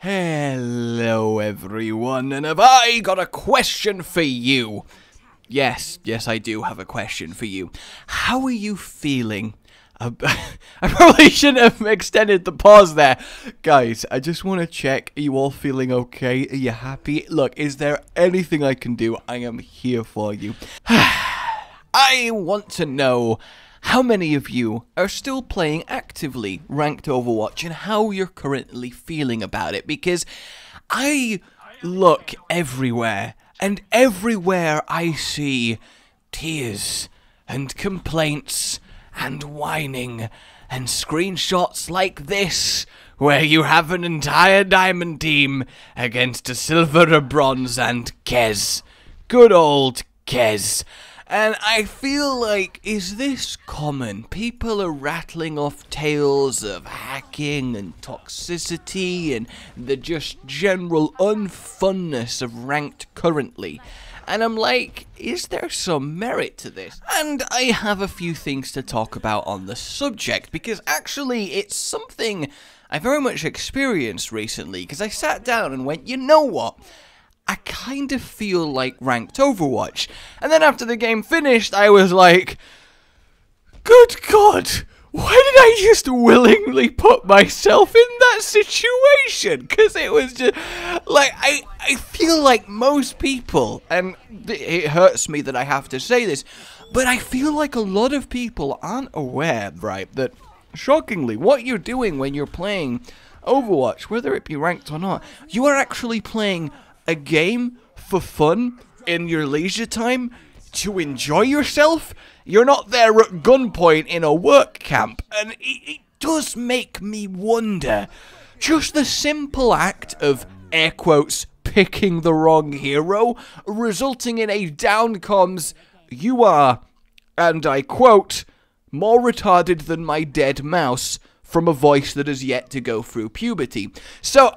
Hello everyone, and have I got a question for you? Yes, I do have a question for you. How are you feeling? I probably shouldn't have extended the pause there. Guys, I just want to check, are you all feeling okay? Are you happy? Look, is there anything I can do? I am here for you. I want to know how many of you are still playing actively ranked Overwatch and how you're currently feeling about it, because I look everywhere and everywhere I see tears and complaints and whining and screenshots like this where you have an entire diamond team against a silver, a bronze and Kez. Good old Kez. And I feel like, is this common? People are rattling off tales of hacking and toxicity and the just general unfunness of ranked currently. And I'm like, is there some merit to this? And I have a few things to talk about on the subject, because actually it's something I very much experienced recently, because I sat down and went, you know what? I kind of feel like ranked Overwatch. And then after the game finished, I was like, good God, why did I just willingly put myself in that situation? Because it was just, like, I feel like most people, and it hurts me that I have to say this, but I feel like a lot of people aren't aware, right, that, shockingly, what you're doing when you're playing Overwatch, whether it be ranked or not, you are actually playing a game for fun in your leisure time to enjoy yourself. You're not there at gunpoint in a work camp, and it does make me wonder, just the simple act of, air quotes, picking the wrong hero, resulting in a down comms, you are, and I quote, more retarded than my dead mouse, from a voice that has yet to go through puberty. So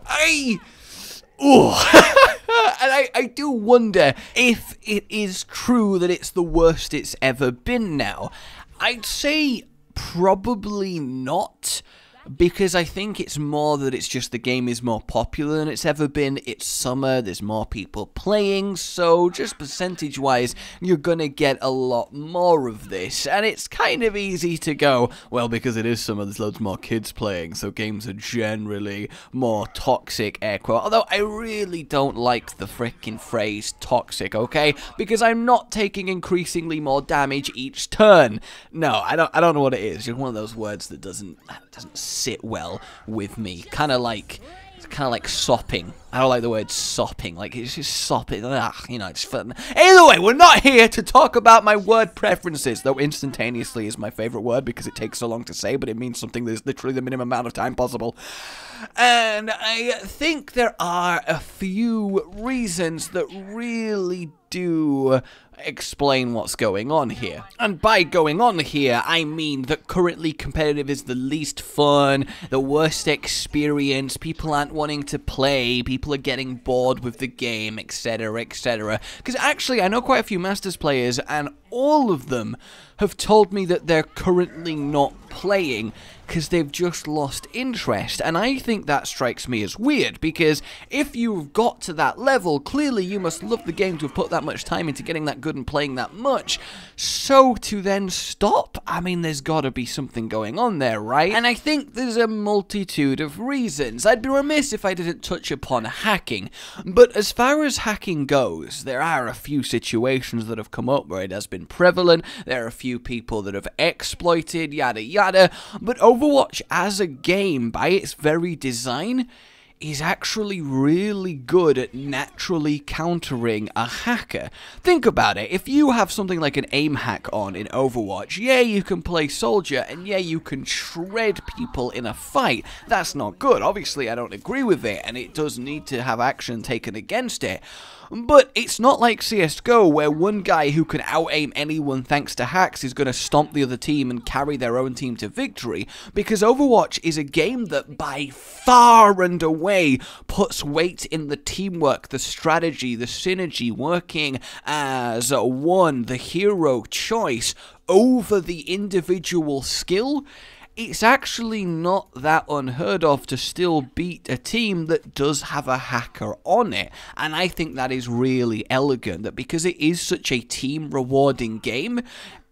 and I do wonder if it is true that it's the worst it's ever been now. I'd say probably not, because I think it's more that it's just the game is more popular than it's ever been. It's summer, there's more people playing, so just percentage-wise, you're gonna get a lot more of this. And it's kind of easy to go, well, because it is summer, there's loads more kids playing, so games are generally more toxic, air quote. Although I really don't like the frickin' phrase toxic, okay? Because I'm not taking increasingly more damage each turn. No, I don't know what it is. Just one of those words that doesn't sit well with me. Kind of like sopping. I don't like the word sopping. Like, it's just sopping. You know, it's fun. Either way, we're not here to talk about my word preferences, though instantaneously is my favorite word because it takes so long to say, but it means something that's literally the minimum amount of time possible. And I think there are a few reasons that really do explain what's going on here. And by going on here, I mean that currently competitive is the least fun, the worst experience, people aren't wanting to play, people are getting bored with the game, etc, etc. Because actually, I know quite a few Masters players, and all of them have told me that they're currently not playing because they've just lost interest, and I think that strikes me as weird, because if you've got to that level, clearly you must love the game to have put that much time into getting that good and playing that much, so to then stop, I mean, there's gotta be something going on there, right? And I think there's a multitude of reasons. I'd be remiss if I didn't touch upon hacking, but as far as hacking goes, there are a few situations that have come up where it has been prevalent, there are a few people that have exploited, yada yada, but Overwatch as a game, by its very design, is actually really good at naturally countering a hacker. Think about it, if you have something like an aim hack on in Overwatch, yeah, you can play soldier, and yeah, you can shred people in a fight. That's not good. Obviously, I don't agree with it, and it does need to have action taken against it. But it's not like CSGO, where one guy who can out-aim anyone thanks to hacks is going to stomp the other team and carry their own team to victory, because Overwatch is a game that by far and away puts weight in the teamwork, the strategy, the synergy, working as one, the hero choice, over the individual skill. it's actually not that unheard of to still beat a team that does have a hacker on it. And I think that is really elegant, that because it is such a team rewarding game,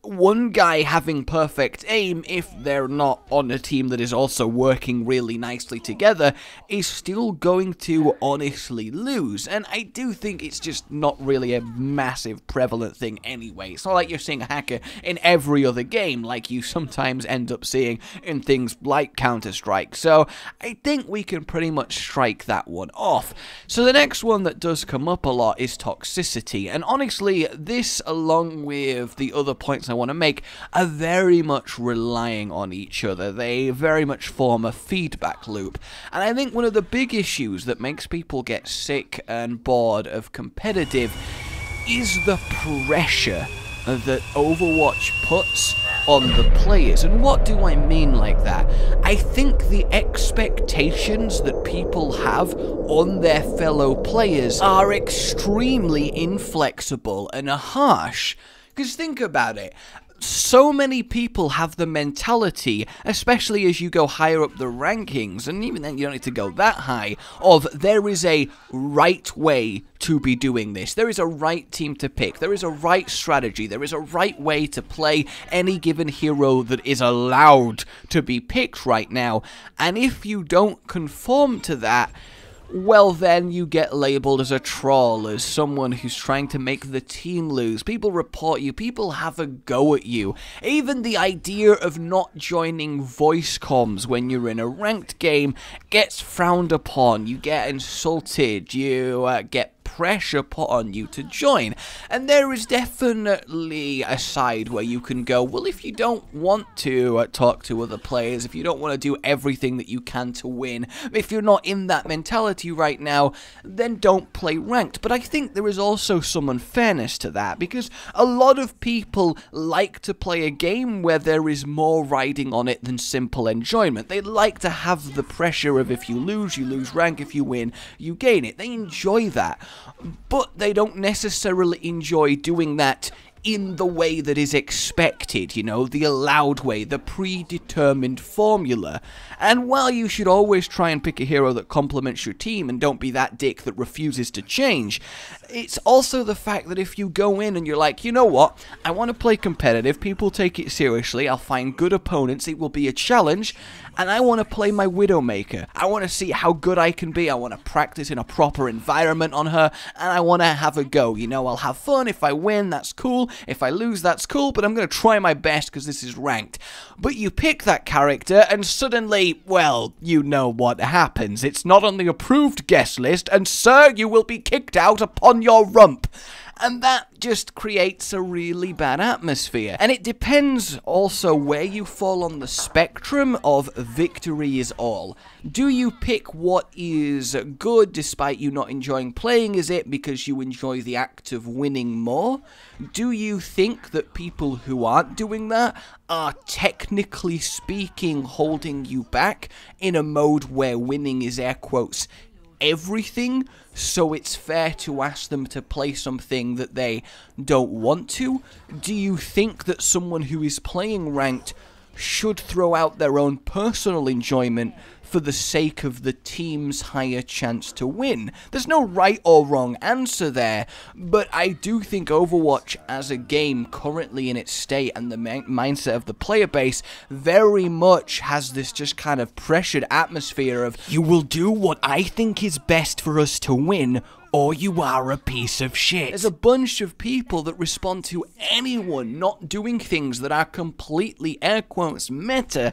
one guy having perfect aim, if they're not on a team that is also working really nicely together, is still going to honestly lose. And I do think it's just not really a massive prevalent thing anyway. It's not like you're seeing a hacker in every other game like you sometimes end up seeing in things like Counter-Strike. So I think we can pretty much strike that one off. So the next one that does come up a lot is toxicity. And honestly, this, along with the other points I want to make, are very much relying on each other. They very much form a feedback loop. And I think one of the big issues that makes people get sick and bored of competitive is the pressure that Overwatch puts on the players. And what do I mean like that? I think the expectations that people have on their fellow players are extremely inflexible and harsh. Because think about it, so many people have the mentality, especially as you go higher up the rankings, and even then you don't need to go that high, of there is a right way to be doing this. There is a right team to pick. There is a right strategy. There is a right way to play any given hero that is allowed to be picked right now. And if you don't conform to that, well, then you get labeled as a troll, as someone who's trying to make the team lose. People report you, people have a go at you. Even the idea of not joining voice comms when you're in a ranked game gets frowned upon. You get insulted, you get pressure put on you to join. And there is definitely a side where you can go, well, if you don't want to talk to other players, if you don't want to do everything that you can to win, if you're not in that mentality right now, then don't play ranked. But I think there is also some unfairness to that, because a lot of people like to play a game where there is more riding on it than simple enjoyment. They like to have the pressure of if you lose rank, if you win, you gain it. They enjoy that. But they don't necessarily enjoy doing that in the way that is expected, you know, the allowed way, the predetermined formula. And while you should always try and pick a hero that complements your team and don't be that dick that refuses to change, it's also the fact that if you go in and you're like, you know what, I want to play competitive, people take it seriously, I'll find good opponents, it will be a challenge, and I want to play my Widowmaker. I want to see how good I can be, I want to practice in a proper environment on her, and I want to have a go. You know, I'll have fun, if I win, that's cool, if I lose, that's cool, but I'm going to try my best because this is ranked. But you pick that character, and suddenly, well, you know what happens. It's not on the approved guest list, and sir, you will be kicked out upon your rump. And that just creates a really bad atmosphere. And it depends also where you fall on the spectrum of victory is all. Do you pick what is good despite you not enjoying playing? Is it because you enjoy the act of winning more? Do you think that people who aren't doing that are technically speaking holding you back in a mode where winning is air quotes everything, so it's fair to ask them to play something that they don't want to? Do you think that someone who is playing ranked should throw out their own personal enjoyment for the sake of the team's higher chance to win? There's no right or wrong answer there, but I do think Overwatch as a game currently in its state and the mindset of the player base very much has this just kind of pressured atmosphere of, you will do what I think is best for us to win, or you are a piece of shit. There's a bunch of people that respond to anyone not doing things that are completely, air quotes, meta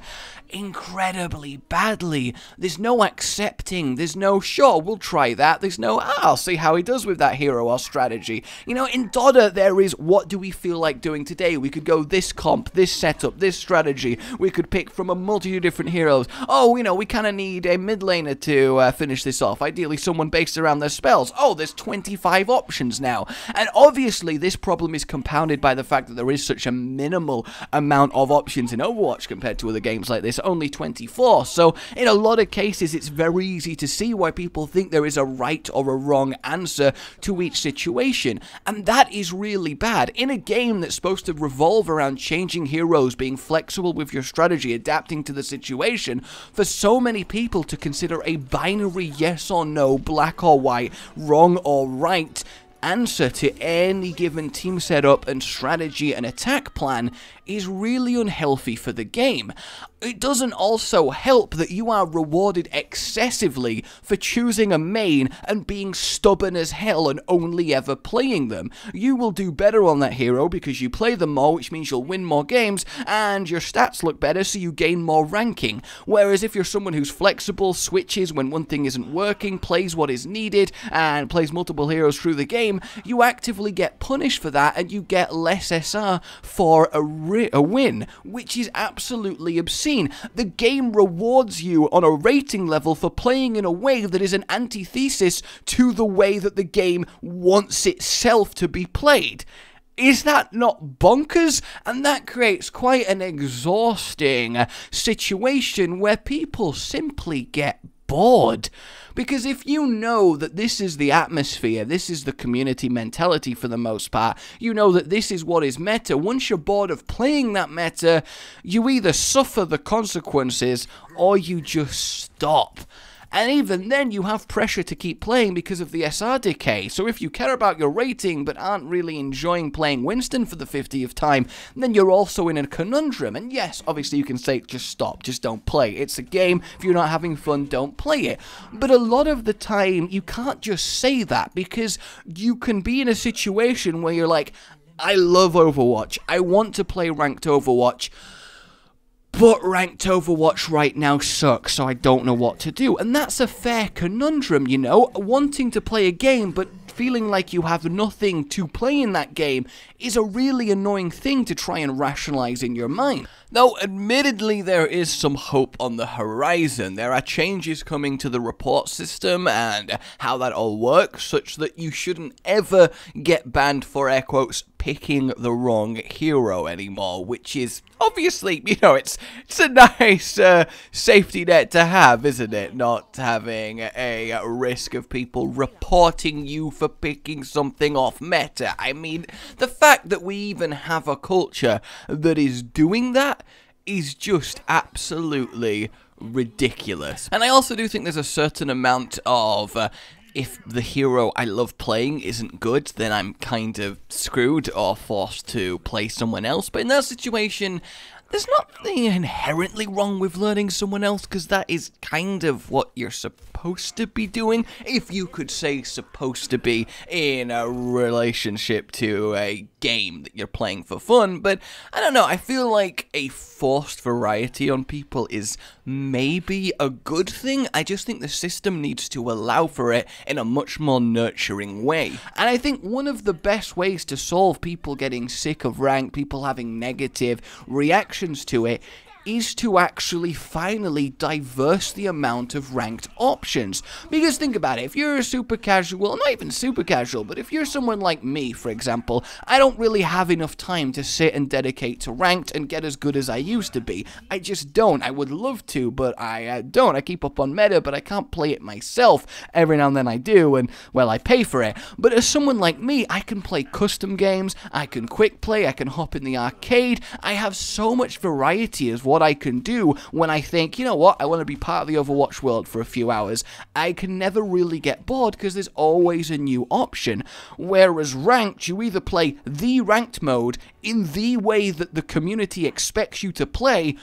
incredibly badly. There's no accepting, there's no, sure, we'll try that, there's no, I'll see how he does with that hero or strategy. You know, in Dota there is, what do we feel like doing today? We could go this comp, this setup, this strategy, we could pick from a multitude of different heroes. Oh, you know, we kind of need a mid laner to finish this off, ideally someone based around their spells. Oh, oh, there's 25 options now. And obviously this problem is compounded by the fact that there is such a minimal amount of options in Overwatch compared to other games like this, only 24. So in a lot of cases it's very easy to see why people think there is a right or a wrong answer to each situation, and that is really bad. In a game that's supposed to revolve around changing heroes, being flexible with your strategy, adapting to the situation, for so many people to consider a binary yes or no, black or white, wrong or right answer to any given team setup and strategy and attack plan is really unhealthy for the game. It doesn't also help that you are rewarded excessively for choosing a main and being stubborn as hell and only ever playing them. You will do better on that hero because you play them more, which means you'll win more games, and your stats look better so you gain more ranking. Whereas if you're someone who's flexible, switches when one thing isn't working, plays what is needed, and plays multiple heroes through the game, you actively get punished for that and you get less SR for a win, which is absolutely obscene. The game rewards you on a rating level for playing in a way that is an antithesis to the way that the game wants itself to be played. Is that not bonkers? And that creates quite an exhausting situation where people simply get bored. Because if you know that this is the atmosphere, this is the community mentality for the most part, you know that this is what is meta, once you're bored of playing that meta, you either suffer the consequences or you just stop. And even then, you have pressure to keep playing because of the SR decay. So if you care about your rating but aren't really enjoying playing Winston for the 50th time, then you're also in a conundrum. And yes, obviously you can say, just stop, just don't play. It's a game. If you're not having fun, don't play it. But a lot of the time, you can't just say that because you can be in a situation where you're like, I love Overwatch. I want to play ranked Overwatch. But ranked Overwatch right now sucks, so I don't know what to do. And that's a fair conundrum, you know? Wanting to play a game, but feeling like you have nothing to play in that game is a really annoying thing to try and rationalize in your mind. Though, admittedly, there is some hope on the horizon. There are changes coming to the report system and how that all works, such that you shouldn't ever get banned for, air quotes, picking the wrong hero anymore, which is obviously, you know, it's a nice safety net to have, isn't it? Not having a risk of people reporting you for picking something off meta. I mean, the fact that we even have a culture that is doing that is just absolutely ridiculous. And I also do think there's a certain amount of if the hero I love playing isn't good, then I'm kind of screwed or forced to play someone else. But in that situation, there's nothing inherently wrong with learning someone else, because that is kind of what you're supposed to be doing, if you could say supposed to be in a relationship to a game that you're playing for fun. But I don't know, I feel like a forced variety on people is maybe a good thing. I just think the system needs to allow for it in a much more nurturing way. And I think one of the best ways to solve people getting sick of rank, people having negative reactions to it, is to actually finally diverse the amount of ranked options. Because think about it, if you're a super casual, not even super casual, but if you're someone like me, for example, I don't really have enough time to sit and dedicate to ranked and get as good as I used to be. I just don't. I would love to, but I don't. I keep up on meta, but I can't play it myself. Every now and then I do, and, well, I pay for it. But as someone like me, I can play custom games, I can quick play, I can hop in the arcade. I have so much variety as what I can do when I think, you know what, I want to be part of the Overwatch world for a few hours. I can never really get bored because there's always a new option. Whereas ranked, you either play the ranked mode in the way that the community expects you to play,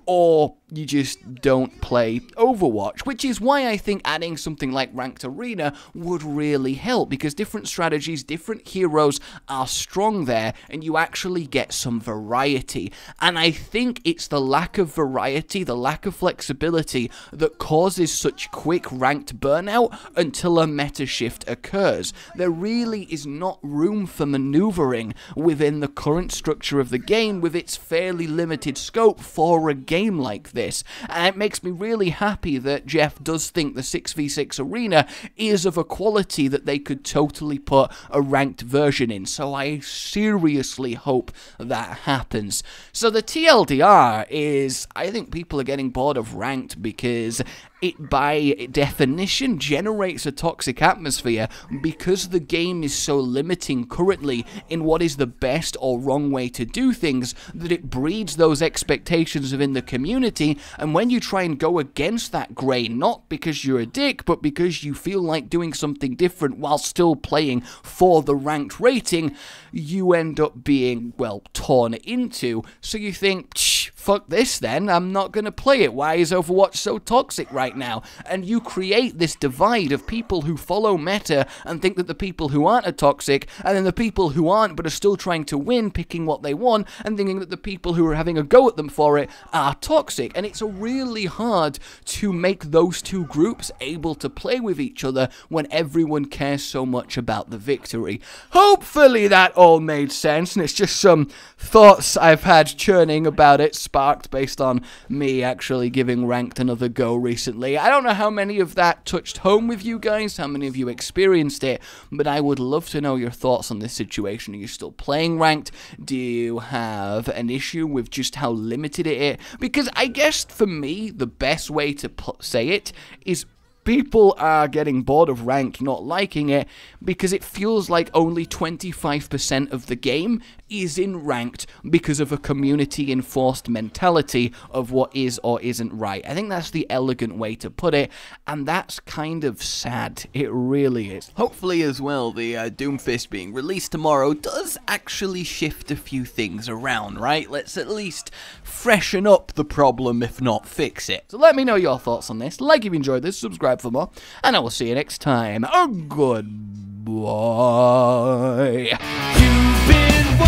or you just don't play Overwatch, which is why I think adding something like Ranked Arena would really help, because different strategies, different heroes are strong there, and you actually get some variety. And I think it's the lack of variety, the lack of flexibility that causes such quick ranked burnout until a meta shift occurs. There really is not room for maneuvering within the current structure of the game with its fairly limited scope for a game game like this. And it makes me really happy that Jeff does think the 6v6 arena is of a quality that they could totally put a ranked version in. So I seriously hope that happens. So the TLDR is, I think people are getting bored of ranked because it by definition generates a toxic atmosphere because the game is so limiting currently in what is the best or wrong way to do things that it breeds those expectations within the community, and when you try and go against that grain, not because you're a dick, but because you feel like doing something different while still playing for the ranked rating, you end up being, well, torn into. So you think, fuck this then, I'm not gonna play it. Why is Overwatch so toxic right now? And you create this divide of people who follow meta and think that the people who aren't are toxic, and then the people who aren't but are still trying to win, picking what they want, and thinking that the people who are having a go at them for it are toxic. And it's really hard to make those two groups able to play with each other when everyone cares so much about the victory. Hopefully that all made sense, and it's just some thoughts I've had churning about it, sparked based on me actually giving ranked another go recently. I don't know how many of that touched home with you guys, how many of you experienced it, but I would love to know your thoughts on this situation. Are you still playing ranked? Do you have an issue with just how limited it is? Because I guess for me, the best way to say it is people are getting bored of ranked, not liking it, because it feels like only 25% of the game is in ranked because of a community-enforced mentality of what is or isn't right. I think that's the elegant way to put it, and that's kind of sad. It really is. Hopefully as well, the Doomfist being released tomorrow does actually shift a few things around, right? Let's at least freshen up the problem, if not fix it. So let me know your thoughts on this. Like if you enjoyed this, subscribe for more, and I will see you next time. Oh, goodbye. You've been